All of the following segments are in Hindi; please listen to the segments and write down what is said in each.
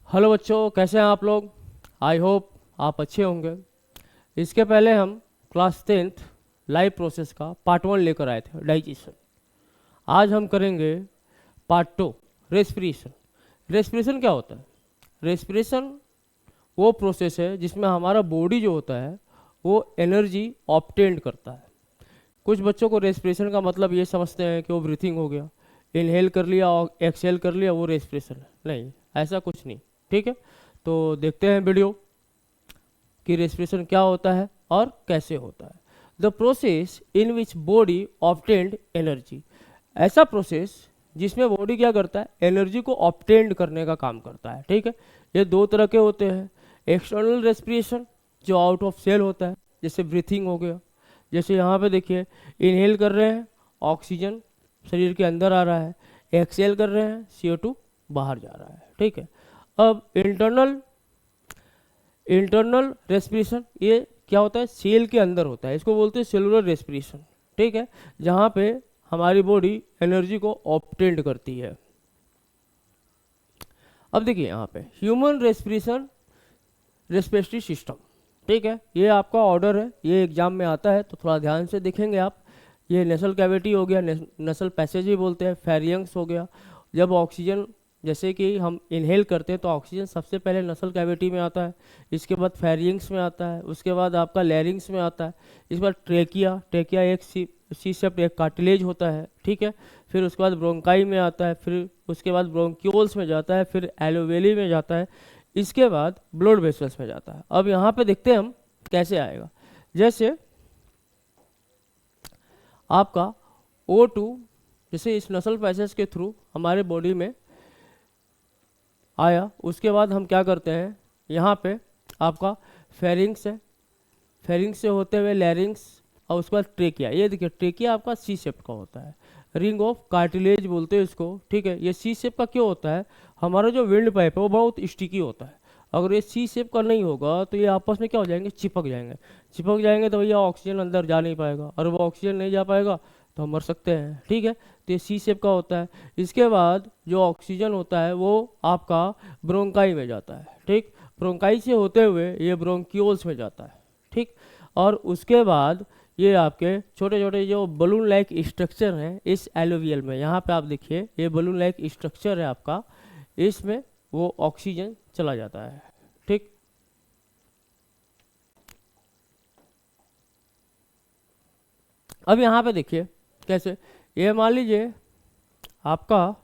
हेलो बच्चों, कैसे हैं आप लोग। आई होप आप अच्छे होंगे। इसके पहले हम क्लास 10th लाइव प्रोसेस का पार्ट 1 लेकर आए थे, डाइजेशन। आज हम करेंगे पार्ट 2, रेस्पिरेशन। रेस्पिरेशन क्या होता है? रेस्पिरेशन वो प्रोसेस है जिसमें हमारा बॉडी जो होता है वो एनर्जी ऑब्टेंड करता है। कुछ बच्चों को रेस्पिरेशन का मतलब ये समझते हैं कि वो ब्रीथिंग हो गया, इनहेल कर लिया और एक्सहेल कर लिया, वो रेस्पिरेशन है। नहीं, ऐसा कुछ नहीं। ठीक है, तो देखते हैं वीडियो कि रेस्पिरेशन क्या होता है और कैसे होता है। The process in which body obtained energy. ऐसा प्रोसेस जिसमें बॉडी क्या करता है, एनर्जी को ऑब्टेंड करने का काम करता है। ठीक है, ये दो तरह के होते हैं। एक्सटर्नल रेस्पिरेशन जो आउट ऑफ सेल होता है, जैसे ब्रीथिंग हो गया। जैसे यहाँ पे देखिए, इनहेल कर रहे हैं, ऑक्सीजन शरीर के अंदर आ रहा है, एक्सहेल कर रहे हैं, CO2 बाहर जा रहा है। ठीक है, अब इंटरनल रेस्पिरेशन ये क्या होता है, सेल के अंदर होता है, इसको बोलते हैं सेलुलर रेस्पिरेशन। ठीक है, जहाँ पे हमारी बॉडी एनर्जी को ऑब्टेंड करती है। अब देखिए यहाँ पे ह्यूमन रेस्पिरेशन रेस्पिरेटरी सिस्टम। ठीक है, ये आपका ऑर्डर है, ये एग्जाम में आता है तो थोड़ा ध्यान से देखेंगे आप। ये नेसल कैविटी हो गया, नेसल पैसेज भी बोलते हैं, फेरियंग्स हो गया। जब ऑक्सीजन, जैसे कि हम इनहेल करते हैं तो ऑक्सीजन सबसे पहले नसल कैविटी में आता है, इसके बाद फेरियंग्स में आता है, उसके बाद आपका लैरिंग्स में आता है, इसके बाद ट्रेकिया। ट्रेकिया एक सी शेप्ड एक कार्टिलेज होता है। ठीक है, फिर उसके बाद ब्रोंकाई में आता है, फिर उसके बाद ब्रोंक्यूल्स में जाता है, फिर एलोवेली में जाता है, इसके बाद ब्लड वेसल्स में जाता है। अब यहाँ पे देखते हैं हम कैसे आएगा। जैसे आपका O2 जैसे इस नसल पैसेज के थ्रू हमारे बॉडी में आया, उसके बाद हम क्या करते हैं, यहाँ पे आपका फेरिंग्स है, फेरिंग्स से होते हुए लैरिंग्स, और उसके बाद ट्रेकिया। ये देखिए ट्रेकिया आपका सी शेप का होता है, रिंग ऑफ कार्टिलेज बोलते हैं इसको। ठीक है, ये सी शेप का क्यों होता है, हमारा जो विंड पाइप है वो बहुत स्टिकी होता है। अगर ये सी शेप का नहीं होगा तो ये आपस में क्या हो जाएंगे, चिपक जाएंगे। चिपक जाएंगे तो भैया ऑक्सीजन अंदर जा नहीं पाएगा, और वो ऑक्सीजन नहीं जा पाएगा तो हम मर सकते हैं। ठीक है, तो ये सी शेप का होता है। इसके बाद जो ऑक्सीजन होता है वो आपका ब्रोंकाई में जाता है। ठीक, ब्रोंकाई से होते हुए ये ब्रोंक्यूल्स में जाता है। ठीक, और उसके बाद ये आपके छोटे छोटे जो बलून लाइक स्ट्रक्चर हैं इस एलोवियल में, यहाँ पे आप देखिए ये बलून लाइक स्ट्रक्चर है आपका, इसमें वो ऑक्सीजन चला जाता है। ठीक, अब यहाँ पे देखिए कैसे, ये मान लीजिए आपका,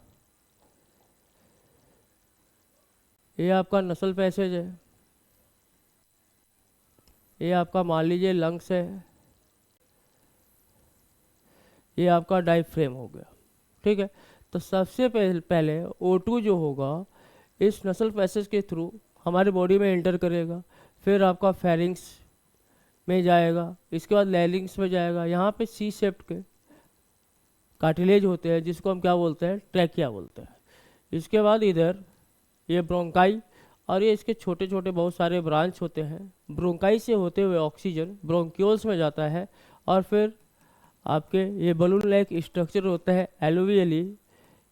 ये आपका नसल पैसेज है, ये आपका मान लीजिए लंग्स है, ये आपका डायफ्रेम हो गया। ठीक है, तो सबसे पहले O2 जो होगा इस नसल पैसेज के थ्रू हमारे बॉडी में एंटर करेगा, फिर आपका फेरिंग्स में जाएगा, इसके बाद लैरिंग्स में जाएगा। यहाँ पे सी शेप्ड के कार्टिलेज होते हैं जिसको हम क्या बोलते हैं, ट्रैकिया बोलते हैं। इसके बाद इधर ये ब्रोंकाई, और ये इसके छोटे छोटे बहुत सारे ब्रांच होते हैं। ब्रोंकाई से होते हुए ऑक्सीजन ब्रोंक्यूल्स में जाता है, और फिर आपके ये बलून लाइक स्ट्रक्चर होता है एलोवियली,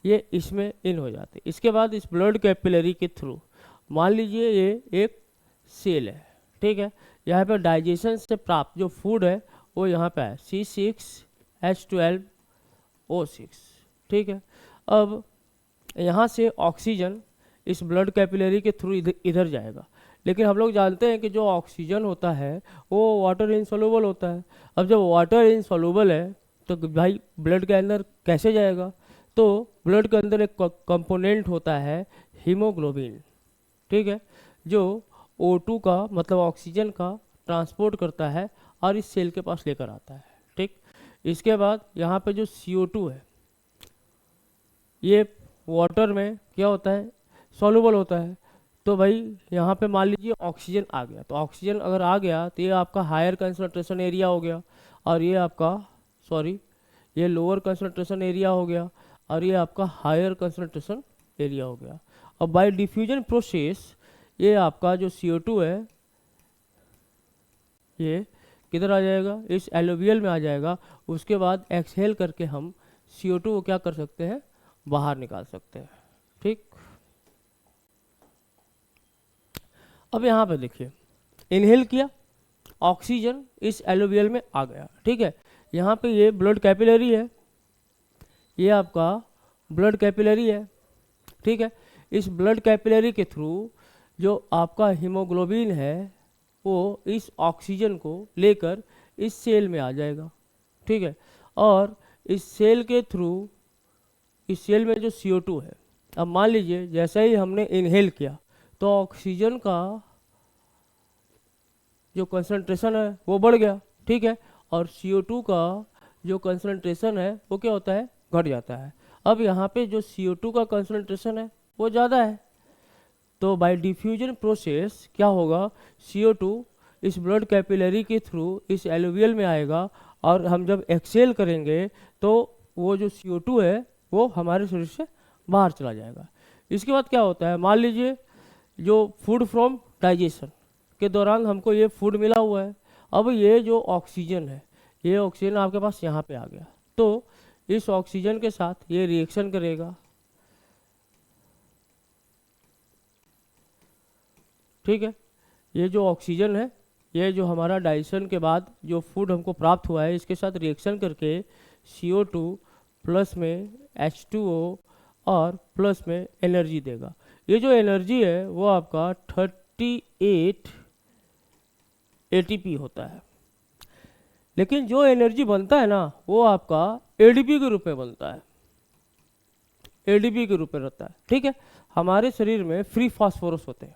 ये इसमें इन हो जाते हैं। इसके बाद इस ब्लड कैपिलरी के थ्रू, मान लीजिए ये एक सेल है। ठीक है, यहाँ पर डाइजेशन से प्राप्त जो फूड है वो यहाँ पे है C6H12O6। ठीक है, अब यहाँ से ऑक्सीजन इस ब्लड कैपिलरी के थ्रू इधर जाएगा, लेकिन हम लोग जानते हैं कि जो ऑक्सीजन होता है वो वाटर इनसॉल्युबल होता है। अब जब वाटर इनसॉल्युबल है तो भाई ब्लड के अंदर कैसे जाएगा, तो ब्लड के अंदर एक कंपोनेंट होता है हीमोग्लोबिन। ठीक है, जो O2 का मतलब ऑक्सीजन का ट्रांसपोर्ट करता है और इस सेल के पास लेकर आता है। ठीक, इसके बाद यहाँ पे जो CO2 है ये वाटर में क्या होता है, सॉल्युबल होता है। तो भाई यहाँ पे मान लीजिए ऑक्सीजन आ गया, तो ऑक्सीजन अगर आ गया तो ये आपका हायर कंसंट्रेशन एरिया हो गया, और ये आपका सॉरी ये लोअर कंसंट्रेशन एरिया हो गया, और ये आपका हायर कंसंट्रेशन एरिया हो गया। अब बाय डिफ्यूजन प्रोसेस ये आपका जो CO2 है ये किधर आ जाएगा, इस एलोवियल में आ जाएगा। उसके बाद एक्सहेल करके हम CO2 को क्या कर सकते हैं, बाहर निकाल सकते हैं। ठीक, अब यहाँ पे देखिए, इनहेल किया, ऑक्सीजन इस एलोवियल में आ गया, ठीक है। यहाँ पे ये ब्लड कैपिलरी है, ये आपका ब्लड कैपिलरी है, ठीक है। इस ब्लड कैपिलरी के थ्रू जो आपका हीमोग्लोबिन है वो इस ऑक्सीजन को लेकर इस सेल में आ जाएगा, ठीक है। और इस सेल के थ्रू, इस सेल में जो CO2 है, अब मान लीजिए जैसे ही हमने इनहेल किया तो ऑक्सीजन का जो कंसंट्रेशन है वो बढ़ गया, ठीक है। और CO2 का जो कंसंट्रेशन है वो क्या होता है, घट जाता है। अब यहाँ पे जो CO2 का कंसंट्रेशन है वो ज़्यादा है, तो बाय डिफ्यूजन प्रोसेस क्या होगा, CO2 इस ब्लड कैपिलरी के थ्रू इस एलोवियल में आएगा, और हम जब एक्सेल करेंगे तो वो जो CO2 है वो हमारे शरीर से बाहर चला जाएगा। इसके बाद क्या होता है, मान लीजिए जो फूड फ्रॉम डाइजेशन के दौरान हमको ये फूड मिला हुआ है, अब ये जो ऑक्सीजन है, ये ऑक्सीजन आपके पास यहाँ पे आ गया, तो इस ऑक्सीजन के साथ ये रिएक्शन करेगा, ठीक है। ये जो ऑक्सीजन है, ये जो हमारा डाइजेशन के बाद जो फूड हमको प्राप्त हुआ है, इसके साथ रिएक्शन करके CO2 प्लस में H2O और प्लस में एनर्जी देगा। ये जो एनर्जी है वो आपका 38 ATP होता है, लेकिन जो एनर्जी बनता है ना वो आपका ADP के रूप में बनता है, ADP के रूप में रहता है, ठीक है। हमारे शरीर में फ्री फास्फोरस होते हैं,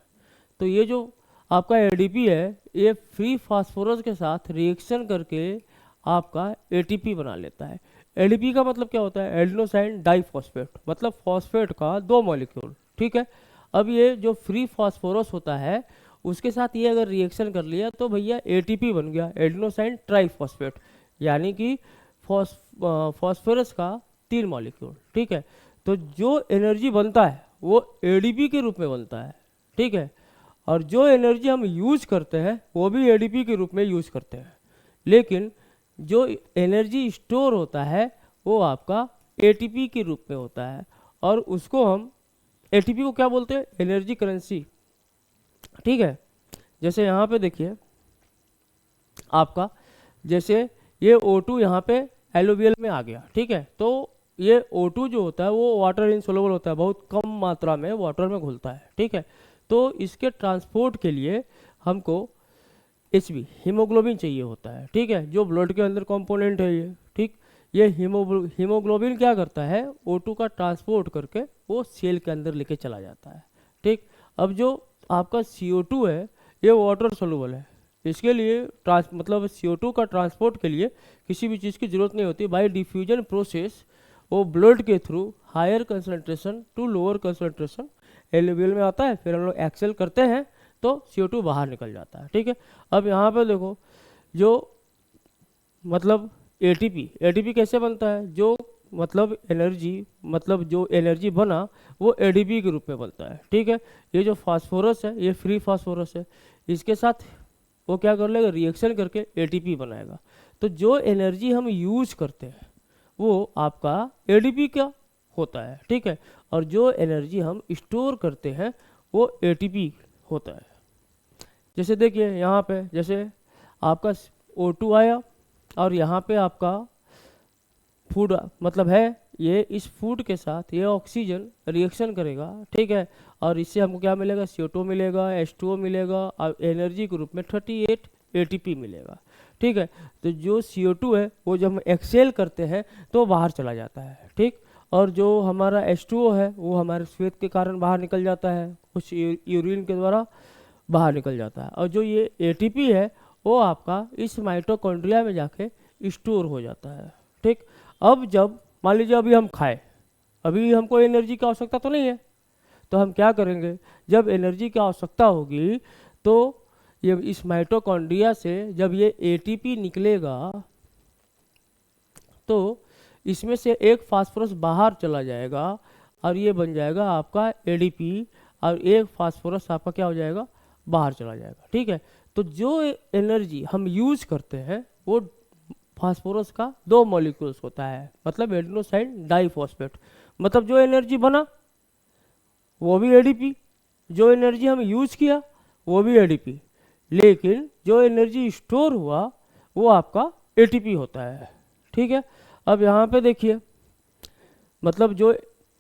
तो ये जो आपका ADP है ये फ्री फास्फोरस के साथ रिएक्शन करके आपका ATP बना लेता है। ADP का मतलब क्या होता है, एडेनोसाइन डाइफॉस्फेट, मतलब फॉस्फेट का 2 मॉलिक्यूल, ठीक है। अब ये जो फ्री फास्फोरस होता है उसके साथ ये अगर रिएक्शन कर लिया तो भैया ATP बन गया, एडेनोसाइन ट्राइफॉस्फेट, यानी कि फॉस्फोरस का 3 मॉलिक्यूल, ठीक है। तो जो एनर्जी बनता है वो ADP के रूप में बनता है, ठीक है। और जो एनर्जी हम यूज करते हैं वो भी ADP के रूप में यूज करते हैं, लेकिन जो एनर्जी स्टोर होता है वो आपका ATP के रूप में होता है, और उसको हम ATP को क्या बोलते हैं, एनर्जी करेंसी, ठीक है। जैसे यहाँ पे देखिए आपका, जैसे ये O2 यहाँ पे एलोवियल में आ गया, ठीक है। तो ये O2 जो होता है वो वाटर इनसोल्युबल होता है, बहुत कम मात्रा में वाटर में घुलता है, ठीक है। तो इसके ट्रांसपोर्ट के लिए हमको HB हीमोग्लोबिन चाहिए होता है, ठीक है, जो ब्लड के अंदर कंपोनेंट है ये, ठीक। ये हीमोग्लोबिन क्या करता है, O2 का ट्रांसपोर्ट करके वो सेल के अंदर लेके चला जाता है, ठीक। अब जो आपका CO2 है ये वाटर सोल्यूबल है, इसके लिए मतलब CO2 का ट्रांसपोर्ट के लिए किसी भी चीज़ की ज़रूरत नहीं होती। बाय डिफ्यूजन प्रोसेस वो ब्लड के through higher concentration to lower concentration alveolar में आता है, फिर हम लोग एक्सेल करते हैं तो CO2 बाहर निकल जाता है, ठीक है। अब यहाँ पे देखो जो मतलब ATP कैसे बनता है, जो मतलब जो एनर्जी बना वो ADP के रूप में बनता है, ठीक है। ये जो फास्फोरस है ये फ्री फास्फोरस है, इसके साथ वो क्या कर लेगा, रिएक्शन करके ATP बनाएगा। तो जो एनर्जी हम यूज करते हैं वो आपका ADP का होता है, ठीक है। और जो एनर्जी हम स्टोर करते हैं वो ATP होता है। जैसे देखिए यहाँ पे, जैसे आपका O2 आया और यहाँ पे आपका फूड मतलब है, ये इस फूड के साथ ये ऑक्सीजन रिएक्शन करेगा, ठीक है। और इससे हमको क्या मिलेगा, CO2 मिलेगा, H2O मिलेगा, और एनर्जी के रूप में 38 ATP मिलेगा, ठीक है। तो जो CO2 है वो जब हम एक्सेल करते हैं तो बाहर चला जाता है, ठीक। और जो हमारा H2O है वो हमारे श्वेत के कारण बाहर निकल जाता है, कुछ यूरिन के द्वारा बाहर निकल जाता है। और जो ये ATP है वो आपका इस माइटोकॉन्ड्रिया में जाके स्टोर हो जाता है, ठीक। अब जब मान लीजिए अभी हम खाए, अभी हमको एनर्जी की आवश्यकता तो नहीं है, तो हम क्या करेंगे, जब एनर्जी की आवश्यकता होगी तो ये इस माइटोकॉन्ड्रिया से जब ये ATP निकलेगा तो इसमें से एक फास्फोरस बाहर चला जाएगा और ये बन जाएगा आपका ADP, और एक फास्फोरस आपका क्या हो जाएगा, बाहर चला जाएगा, ठीक है। तो जो एनर्जी हम यूज करते हैं वो फास्फोरस का 2 मॉलिक्यूल्स होता है, मतलब एडेनोसाइन डाइफॉस्फेट, मतलब जो एनर्जी बना वो भी ADP, जो एनर्जी हम यूज किया वो भी एडीपी, लेकिन जो एनर्जी स्टोर हुआ वो आपका एटीपी होता है। ठीक है, अब यहाँ पे देखिए, मतलब जो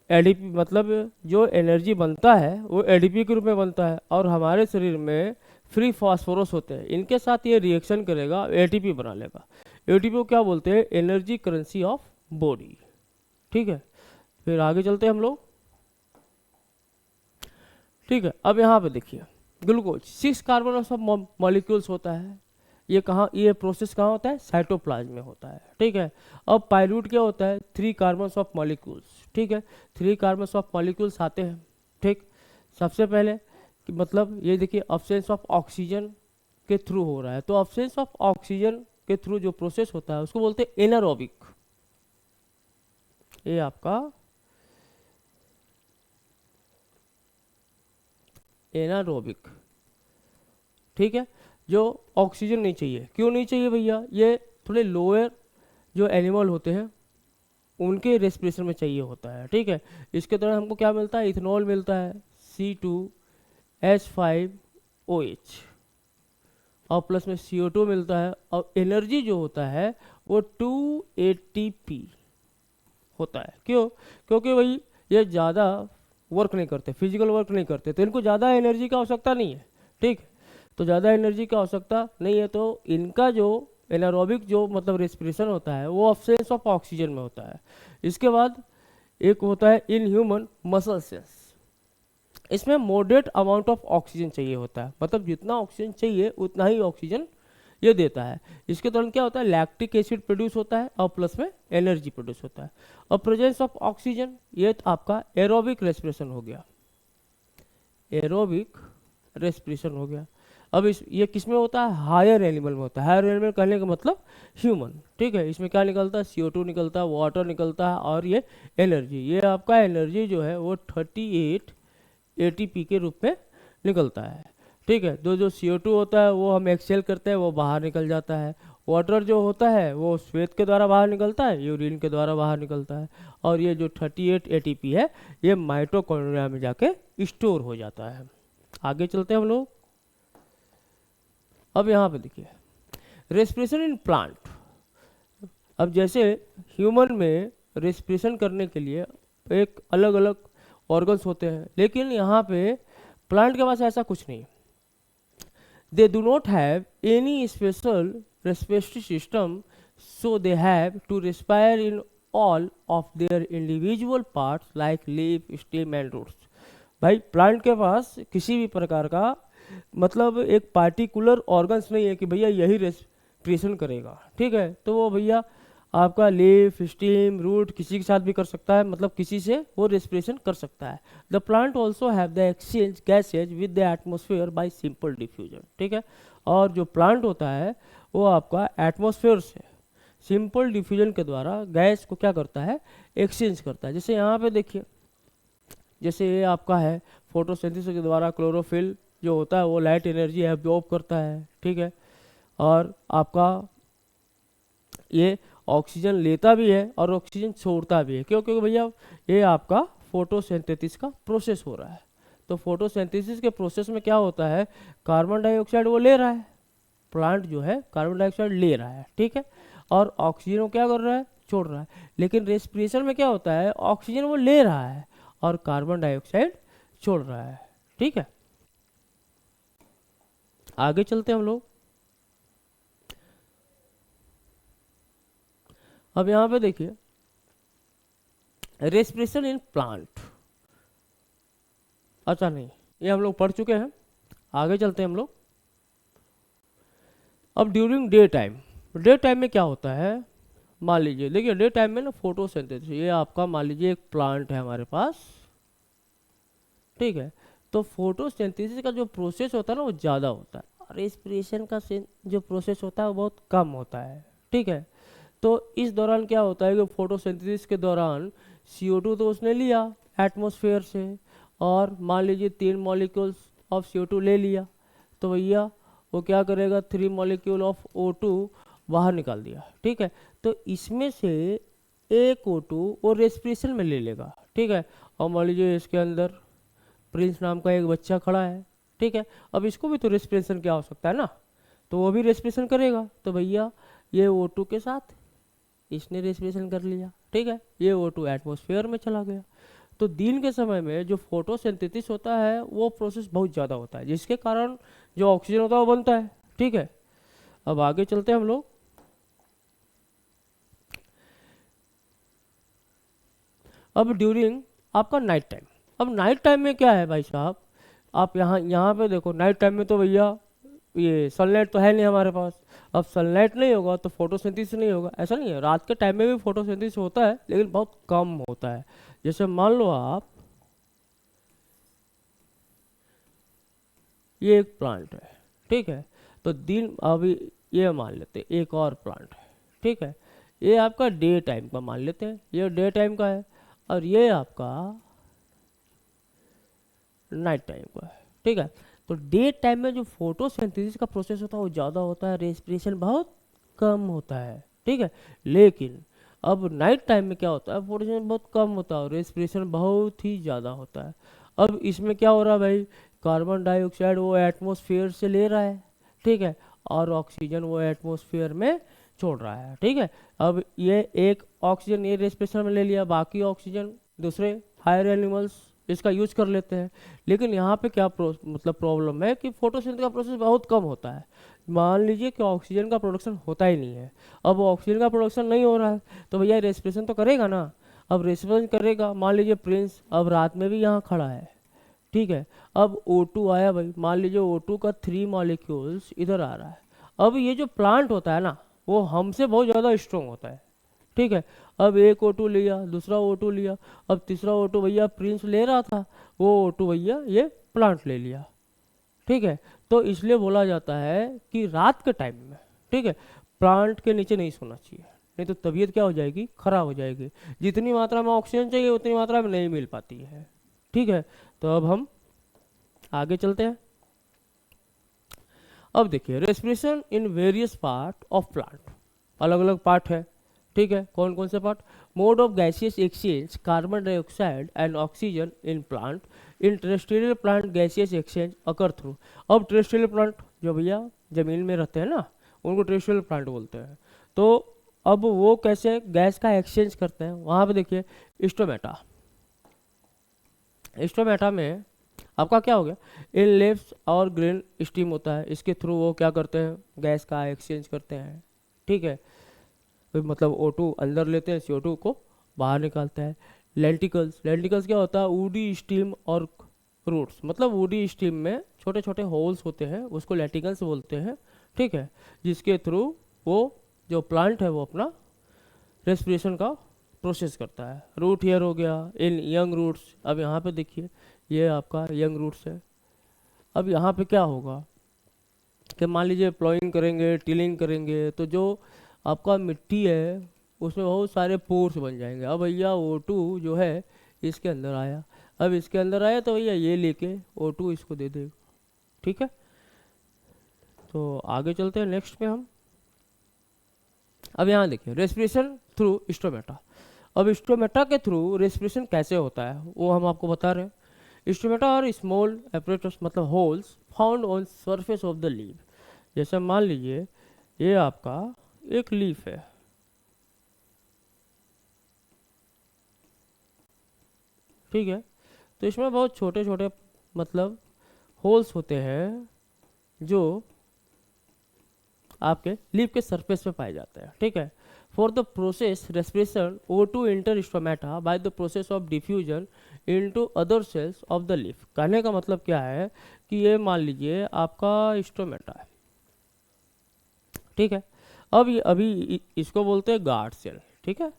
एडीपी, मतलब जो एनर्जी बनता है वो एडीपी के रूप में बनता है, और हमारे शरीर में फ्री फास्फोरस होते हैं, इनके साथ ये रिएक्शन करेगा, एटीपी बना लेगा। एटीपी को क्या बोलते हैं? Energy currency of body. ठीक है, फिर आगे चलते हैं हम लोग। ठीक है, अब यहाँ पे देखिए, ग्लूकोज 6 कार्बन ऑफ मॉलिक्यूल्स होता है। ये कहाँ, ये प्रोसेस कहाँ होता है? साइटोप्लाज्म में होता है। ठीक है, अब पाइरूट क्या होता है? 3 कार्बन ऑफ मॉलिक्यूल्स। ठीक है, 3 कार्बन ऑफ मॉलिक्यूल्स आते हैं। ठीक, सबसे पहले कि मतलब ये देखिए, अब्सेंस ऑफ ऑक्सीजन के थ्रू हो रहा है, तो अब्सेंस ऑफ ऑक्सीजन के थ्रू जो प्रोसेस होता है उसको बोलते हैं एनारोबिक। ये आपका एनारोबिक। ठीक है, जो ऑक्सीजन नहीं चाहिए। क्यों नहीं चाहिए भैया? ये थोड़े लोअर जो एनिमल होते हैं उनके रेस्पिरेशन में चाहिए होता है। ठीक है, इसके दौरान हमको क्या मिलता है? इथेनॉल मिलता है, C2H5OH, और प्लस में CO2 मिलता है, और एनर्जी जो होता है वो 2 ATP होता है। क्यों? क्योंकि भाई ये ज़्यादा वर्क नहीं करते, फिजिकल वर्क नहीं करते, तो इनको ज़्यादा एनर्जी की आवश्यकता नहीं है। ठीक, तो ज़्यादा एनर्जी की आवश्यकता नहीं है, तो इनका जो एनारोबिक जो मतलब रेस्पिरेशन होता है वो अब्सेंस ऑफ ऑक्सीजन में होता है। इसके बाद एक होता है इन ह्यूमन मसल सेल्स, इसमें मॉडरेट अमाउंट ऑफ ऑक्सीजन चाहिए होता है, मतलब जितना ऑक्सीजन चाहिए उतना ही ऑक्सीजन ये देता है। इसके दौरान क्या होता है? लैक्टिक एसिड प्रोड्यूस होता है, और प्लस में एनर्जी प्रोड्यूस होता है। और प्रेजेंस ऑफ ऑक्सीजन, ये तो आपका एरोबिक रेस्पिरेशन हो गया, एरोबिक रेस्पिरेशन हो गया। अब इस ये किस में होता है? हायर एनिमल में होता है। हायर एनिमल कहने का मतलब ह्यूमन। ठीक है, इसमें क्या निकलता है? CO2 निकलता है, वाटर निकलता है, और ये एनर्जी, ये आपका एनर्जी जो है वो 38 ATP के रूप में निकलता है। ठीक है, जो CO2 होता है वो हम एक्सहेल करते हैं, वो बाहर निकल जाता है। वाटर जो होता है वो श्वेत के द्वारा बाहर निकलता है, यूरिन के द्वारा बाहर निकलता है, और ये जो 38 ATP है ये माइटोकॉन्ड्रिया में जाके स्टोर हो जाता है। आगे चलते हैं हम लोग। अब यहाँ पे देखिए, रेस्पिरेशन इन प्लांट। अब जैसे ह्यूमन में रेस्पिरेशन करने के लिए एक अलग अलग ऑर्गन्स होते हैं, लेकिन यहाँ पे प्लांट के पास ऐसा कुछ नहीं। They do not have any special respiratory system, so they have to respire in all of their individual parts like leaf, stem and roots. भाई प्लांट के पास किसी भी प्रकार का मतलब एक पार्टिकुलर ऑर्गन्स नहीं है कि भैया यही रेस्पिरेशन करेगा। ठीक है, तो वो भैया आपका लीफ, स्टीम, रूट किसी के साथ भी कर सकता है, मतलब किसी से वो रेस्पिरेशन कर सकता है। The plant also have the exchange gases with the atmosphere bye simple diffusion. ठीक है, और जो प्लांट होता है वो आपका एटमोसफेयर से सिंपल डिफ्यूजन के द्वारा गैस को क्या करता है? एक्सचेंज करता है। जैसे यहाँ पे देखिए, जैसे ये आपका है फोटोसिंथेसिस के द्वारा क्लोरोफिल जो होता है वो लाइट एनर्जी एब्जॉर्ब करता है। ठीक है, और आपका ये ऑक्सीजन लेता भी है और ऑक्सीजन छोड़ता भी है। क्यों? क्योंकि भैया ये आपका फोटोसिंथेसिस का प्रोसेस हो रहा है। तो फोटोसिंथेसिस के प्रोसेस में क्या होता है? कार्बन डाइऑक्साइड वो ले रहा है, प्लांट जो है कार्बन डाइऑक्साइड ले रहा है। ठीक है, और ऑक्सीजन वो क्या कर रहा है? छोड़ रहा है। लेकिन रेस्पिरेशन में क्या होता है? ऑक्सीजन वो ले रहा है और कार्बन डाइऑक्साइड छोड़ रहा है। ठीक है, आगे चलते हैं हम लोग। अब यहाँ पे देखिए, रेस्पिरेशन इन प्लांट। अच्छा नहीं, ये हम लोग पढ़ चुके हैं, आगे चलते हैं हम लोग। अब during day time, day time में क्या होता है? मान लीजिए, देखिए डे टाइम में ना फोटोसिंथेसिस, ये आपका मान लीजिए एक प्लांट है हमारे पास। ठीक है, तो फोटोसिंथेसिस का जो प्रोसेस होता है ना वो ज़्यादा होता है, रेस्पिरेशन का जो प्रोसेस होता है वो बहुत कम होता है। ठीक है, तो इस दौरान क्या होता है कि फोटोसिंथेसिस के दौरान CO2 तो उसने लिया एटमॉस्फेयर से, और मान लीजिए 3 मॉलिक्यूल्स ऑफ CO2 ले लिया, तो भैया वो क्या करेगा? 3 मॉलिक्यूल ऑफ O2 बाहर निकाल दिया। ठीक है, तो इसमें से एक O2 वो रेस्पिरेशन में ले लेगा। ठीक है, और मान लीजिए इसके अंदर प्रिंस नाम का एक बच्चा खड़ा है, ठीक है। अब इसको भी तो रेस्पिरेशन की आवश्यकता है ना, तो वो भी रेस्पिरेशन करेगा। तो भैया ये O2 के साथ इसने रेस्पिरेशन कर लिया, ठीक है, ये O2 एटमॉस्फेयर में चला गया। तो दिन के समय में जो फोटोसिंथेसिस होता है वो प्रोसेस बहुत ज़्यादा होता है, जिसके कारण जो ऑक्सीजन होता है वो बनता है, ठीक है। अब आगे चलते हैं हम लोग। अब ड्यूरिंग आपका नाइट टाइम, अब नाइट टाइम में क्या है भाई साहब, आप यहाँ पे देखो, नाइट टाइम में तो भैया ये सनलाइट तो है नहीं हमारे पास। अब सनलाइट नहीं होगा तो फोटोसिंथेसिस नहीं होगा, ऐसा नहीं है, रात के टाइम में भी फोटोसिंथेसिस होता है लेकिन बहुत कम होता है। जैसे मान लो आप, ये एक प्लांट है, ठीक है, तो दिन अभी ये मान लेते हैं एक और प्लांट है, ठीक है, ये आपका डे टाइम का मान लेते हैं, ये डे टाइम का है, और ये आपका नाइट टाइम का है, ठीक है। तो डे टाइम में जो फोटोसिंथेसिस का प्रोसेस होता है वो ज़्यादा होता है, रेस्पिरेशन बहुत कम होता है, ठीक है। लेकिन अब नाइट टाइम में क्या होता है, फोटोसिंथेसिस बहुत कम होता है और रेस्पिरेशन बहुत ही ज़्यादा होता है। अब इसमें क्या हो रहा है भाई, कार्बन डाइऑक्साइड वो एटमॉस्फेयर से ले रहा है, ठीक है, और ऑक्सीजन वो एटमॉस्फेयर में छोड़ रहा है, ठीक है। अब ये एक ऑक्सीजन ये रेस्पिरेशन में ले लिया, बाकी ऑक्सीजन दूसरे हायर एनिमल्स इसका यूज कर लेते हैं। लेकिन यहाँ पे क्या मतलब प्रॉब्लम है कि फोटोसिंथेसिस का प्रोसेस बहुत कम होता है। मान लीजिए कि ऑक्सीजन का प्रोडक्शन होता ही नहीं है, अब ऑक्सीजन का प्रोडक्शन नहीं हो रहा है तो भैया रेस्पिरेशन तो करेगा ना। अब रेस्पिरेशन करेगा, मान लीजिए प्रिंस अब रात में भी यहाँ खड़ा है, ठीक है, अब O2 आया भाई, मान लीजिए O2 का 3 मॉलिक्यूल्स इधर आ रहा है। अब ये जो प्लांट होता है ना वो हमसे बहुत ज़्यादा स्ट्रॉन्ग होता है, ठीक है। अब एक O2 लिया, दूसरा O2 लिया, अब तीसरा O2 भैया प्रिंस ले रहा था, वो O2 भैया ये प्लांट ले लिया, ठीक है। तो इसलिए बोला जाता है कि रात के टाइम में, ठीक है, प्लांट के नीचे नहीं सोना चाहिए, नहीं तो तबीयत क्या हो जाएगी, खराब हो जाएगी। जितनी मात्रा में ऑक्सीजन चाहिए उतनी मात्रा में नहीं मिल पाती है, ठीक है। तो अब हम आगे चलते हैं। अब देखिए respiration in various part of plant, अलग अलग पार्ट है, ठीक है, कौन कौन से part, mode of gaseous exchange carbon dioxide and oxygen in plant, in terrestrial plant gaseous exchange occur through. अब टेरेस्ट्रियल प्लांट जो भैया जमीन में रहते हैं ना उनको टेरेस्ट्रियल प्लांट बोलते हैं। तो अब वो कैसे गैस का एक्सचेंज करते हैं, वहाँ पे देखिए स्टोमेटा, स्टोमेटा में आपका क्या हो गया, इन लेफ्ट और ग्रीन स्टीम होता है, इसके थ्रू वो क्या करते हैं, गैस का एक्सचेंज करते हैं, ठीक है। तो मतलब O2 अंदर लेते हैं, CO2 को बाहर निकालता है। लेंटिकल्स, लेंटिकल्स क्या होता है, वुडी स्टीम और रूट्स, मतलब वुडी स्टीम में छोटे छोटे होल्स होते हैं उसको लेंटिकल्स बोलते हैं, ठीक है, जिसके थ्रू वो जो प्लांट है वो अपना रेस्पिरेशन का प्रोसेस करता है। रूट हेयर हो गया, इन यंग रूट्स, अब यहाँ पे देखिए ये आपका यंग रूट्स है। अब यहाँ पे क्या होगा कि मान लीजिए प्लॉइंग करेंगे, टिलिंग करेंगे, तो जो आपका मिट्टी है उसमें बहुत सारे पोर्स बन जाएंगे। अब भैया O2 जो है इसके अंदर आया, अब इसके अंदर आया तो भैया ये लेके O2 इसको दे देगा, ठीक है। तो आगे चलते हैं नेक्स्ट पे हम। अब यहाँ देखिए रेस्पिरेशन थ्रू स्टोमेटा, अब स्टोमेटा के थ्रू रेस्पिरेशन कैसे होता है वो हम आपको बता रहे हैं। स्टोमेटा और स्मॉल एपरेटस मतलब holes found on surface of the leaf, जैसे मान लीजिए ये आपका एक लीफ है, ठीक है, तो इसमें बहुत छोटे छोटे मतलब होल्स होते हैं जो आपके लीफ के सरफेस पे पाए जाते हैं, ठीक है। For the process respiration O2 inter stomata bye the process of diffusion into other cells of the leaf. कहने का मतलब क्या है कि ये मान लीजिए आपका स्टोमेटा है, ठीक है, अब ये अभी इसको बोलते हैं गार्ड सेल, ठीक है।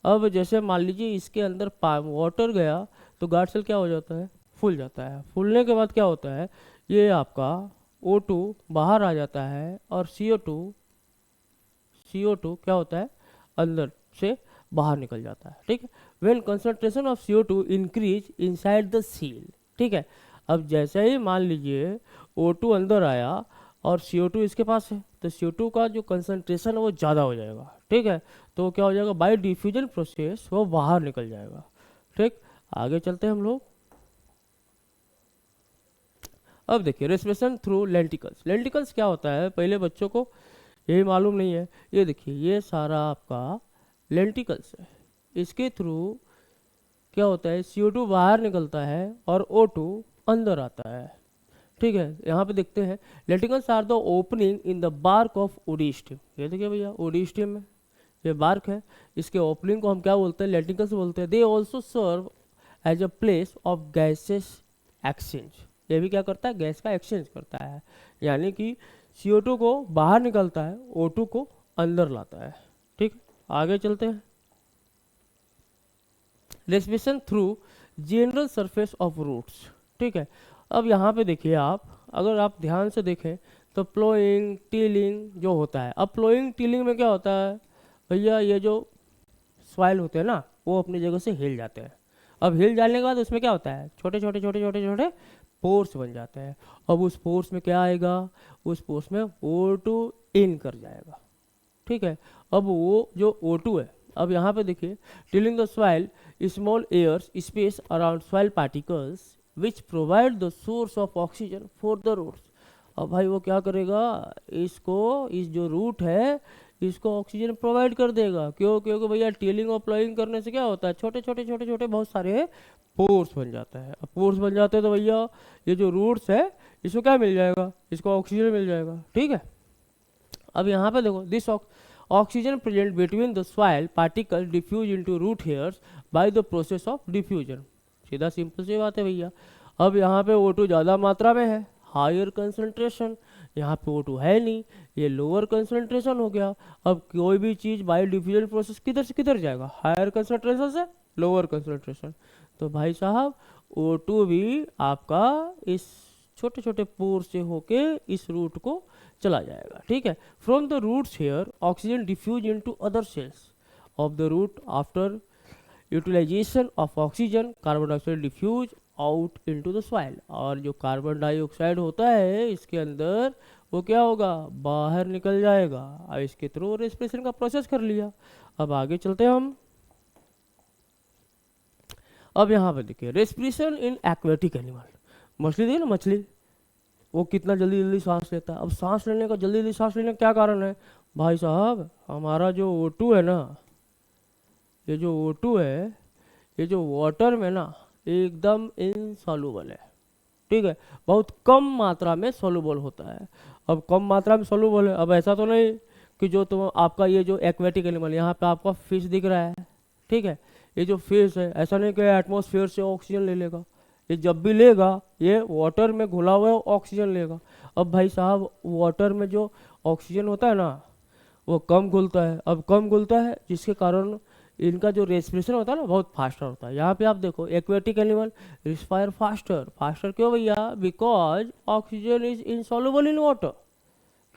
अब जैसे मान लीजिए इसके अंदर वाटर गया तो गार्ड सेल क्या हो जाता है, फूल जाता है, फूलने के बाद क्या होता है, ये आपका O2 बाहर आ जाता है और CO2 क्या होता है, अंदर से बाहर निकल जाता है, ठीक है। When concentration of CO2 increase inside the seal, ठीक है। अब जैसे ही मान लीजिए O2 अंदर आया और CO2 इसके पास है तो CO2 का जो कंसंट्रेशन है वो ज़्यादा हो जाएगा, ठीक है। तो क्या हो जाएगा, बाय डिफ्यूजन प्रोसेस वो बाहर निकल जाएगा, ठीक। आगे चलते हैं हम लोग। अब देखिए रेस्पिरेशन थ्रू लेंटिकल्स। लेंटिकल्स क्या होता है, पहले बच्चों को यही मालूम नहीं है। ये देखिए ये सारा आपका लेंटिकल्स है, इसके थ्रू क्या होता है, CO2 बाहर निकलता है और O2 अंदर आता है। ठीक है, यहाँ पे देखते हैं lenticels are the opening in the bark of ओडिस्टियम। ये देखिए भैया ओडिस्टियम में ये बार्क है, इसके ओपनिंग को हम क्या बोलते हैं, लेंटिकल्स बोलते हैं। They also serve as a place of gases exchange. ये भी क्या करता है, गैस का एक्सचेंज करता है, यानी कि CO2 को बाहर निकलता है, O2 को अंदर लाता है। ठीक, आगे चलते हैं। Respiration through general surface of roots. ठीक है, अब यहाँ पे देखिए आप, अगर आप ध्यान से देखें तो प्लोइंग टीलिंग जो होता है, अब प्लोइंग टीलिंग में क्या होता है भैया, ये जो सॉइल होते हैं ना वो अपनी जगह से हिल जाते हैं। अब हिल जाने के बाद उसमें क्या होता है, छोटे छोटे छोटे छोटे छोटे पोर्स बन जाते हैं। अब उस पोर्स में क्या आएगा, उस पोर्स में O2 इन कर जाएगा। ठीक है, अब वो जो O2 है, अब यहाँ पे देखिए tilling the soil small airs space around soil particles which provide the source of oxygen for the roots. अब भाई वो क्या करेगा, इसको, इस जो रूट है इसको ऑक्सीजन प्रोवाइड कर देगा। क्यों, क्योंकि भैया टीलिंग और प्लॉइंग करने से क्या होता है, छोटे छोटे छोटे छोटे बहुत सारे पोर्स बन जाता है। अब पोर्स बन जाते हैं तो भैया ये जो रूट्स है इसको क्या मिल जाएगा, इसको ऑक्सीजन मिल जाएगा। ठीक है, अब यहाँ पे देखो this oxygen present between the soil particle diffuse into root hairs by the process of diffusion. सीधा सिंपल सी बात है भैया। अब यहाँ पे O2 ज़्यादा मात्रा में है, हायर कंसंट्रेशन, यहाँ पे O2 है नहीं, ये लोअर कंसंट्रेशन हो गया। अब कोई भी चीज़ बाय डिफ्यूजन प्रोसेस किधर से किधर जाएगा, हायर कंसंट्रेशन से लोअर कंसंट्रेशन। तो भाई साहब O2 भी आपका इस छोटे छोटे पोर से होके इस रूट को चला जाएगा। ठीक है, from the roots hair oxygen diffuse into other cells of the root after utilisation of oxygen carbon dioxide diffuse out into the soil. और जो कार्बन डाइऑक्साइड होता है इसके अंदर वो क्या होगा, बाहर निकल जाएगा। अब इसके थ्रू रेस्पिरेशन का प्रोसेस कर लिया। अब आगे चलते हैं हम। अब यहाँ पे देखिए रेस्पिरेशन इन एक्वेटिक एनिमल। मछली देखिए ना, मछली वो कितना जल्दी जल्दी सांस लेता है। अब सांस लेने का, जल्दी जल्दी सांस लेने का क्या कारण है भाई साहब, हमारा जो O2 है ना, ये जो O2 है ये जो वाटर में ना एकदम इनसॉल्युबल है। ठीक है, बहुत कम मात्रा में सॉल्युबल होता है। अब कम मात्रा में सॉल्युबल है, अब ऐसा तो नहीं कि जो तुम आपका ये जो एक्वेटिक एनिमल, यहाँ पे आपका फिश दिख रहा है। ठीक है, ये जो फिश है ऐसा नहीं कि एटमॉस्फेयर से ऑक्सीजन ले लेगा, ये जब भी लेगा ये वाटर में घुला हुआ ऑक्सीजन लेगा। अब भाई साहब वाटर में जो ऑक्सीजन होता है ना वो कम घुलता है। अब कम घुलता है जिसके कारण इनका जो रेस्पिरेशन होता है ना बहुत फास्टर होता है। यहाँ पे आप देखो aquatic animal respire faster. Faster क्यों भैया, because oxygen is insoluble in water.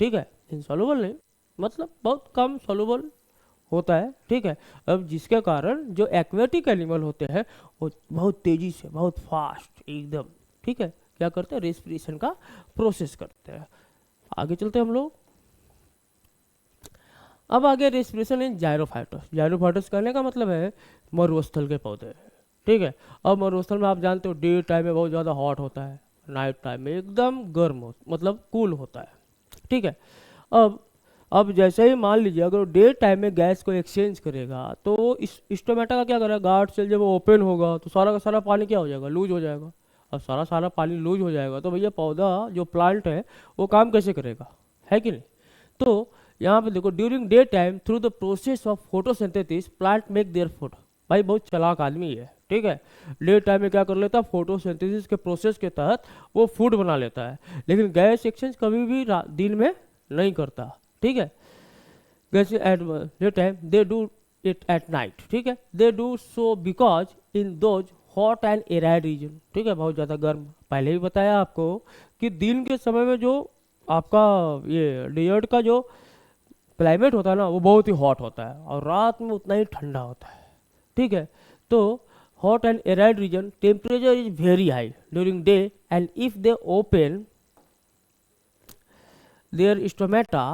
ठीक है, इनसॉल्युबल नहीं मतलब बहुत कम सॉल्युबल होता है। ठीक है, अब जिसके कारण जो एक्वेटिक एनिमल होते हैं वो बहुत तेजी से, बहुत फास्ट एकदम, ठीक है, क्या करते हैं, रेस्पिरेशन का प्रोसेस करते हैं। आगे चलते हैं हम लोग। अब आगे रेस्पिरेशन इन जायरोफाइटस। जायरोफाइटस कहने का मतलब है मरुस्थल के पौधे। ठीक है, अब मरुस्थल में आप जानते हो डे टाइम में बहुत ज़्यादा हॉट होता है, नाइट टाइम में एकदम गर्म हो मतलब कूल होता है। ठीक है, अब जैसे ही मान लीजिए अगर डे टाइम में गैस को एक्सचेंज करेगा तो इस स्टोमेटा का क्या करेगा, गार्ड सेल जब ओपन होगा तो सारा का सारा पानी क्या हो जाएगा, लूज हो जाएगा। अब सारा सारा पानी लूज हो जाएगा तो भैया पौधा जो प्लांट है वो काम कैसे करेगा, है कि नहीं। तो यहाँ पे देखो during day time through the process of photosynthesis plant make their food. भाई बहुत चालाक आदमी है। ठीक है, डे टाइम में क्या कर लेता है, फोटोसिंथेसिस के प्रोसेस के तहत वो फूड बना लेता है, लेकिन गैस एक्सचेंज कभी भी दिन में नहीं करता। ठीक है, gas at day time they do it at night. ठीक है, they do so because in those hot and arid region. ठीक है, बहुत ज़्यादा गर्म, पहले ही बताया आपको कि दिन के समय में जो आपका ये डेजर्ट का जो क्लाइमेट होता है ना वो बहुत ही हॉट होता है और रात में उतना ही ठंडा होता है। ठीक है, तो hot and arid region temperature is very high during day and if they open their stomata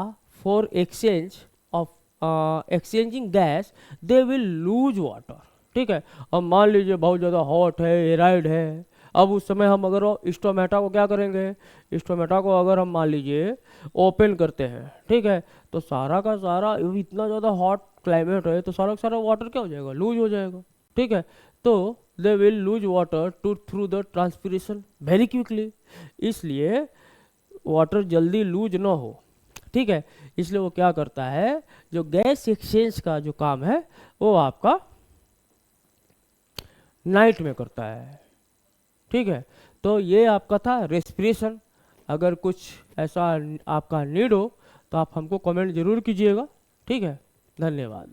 for exchange of exchanging gas they will lose water. ठीक है, अब मान लीजिए बहुत ज़्यादा हॉट है, एराइड है, अब उस समय हम अगर स्टोमेटा को क्या करेंगे, स्टोमेटा को अगर हम मान लीजिए ओपन करते हैं, ठीक है, तो सारा का सारा इतना ज़्यादा हॉट क्लाइमेट है तो सारा का सारा वाटर क्या हो जाएगा, लूज हो जाएगा, ठीक है। तो they will lose water too through the transpiration very quickly, इसलिए वाटर जल्दी लूज ना हो, ठीक है। इसलिए वो क्या करता है, जो गैस एक्सचेंज का जो काम है वो आपका नाइट में करता है, ठीक है। तो ये आपका था रेस्पिरेशन। अगर कुछ ऐसा आपका नीड हो तो आप हमको कमेंट जरूर कीजिएगा, ठीक है। धन्यवाद।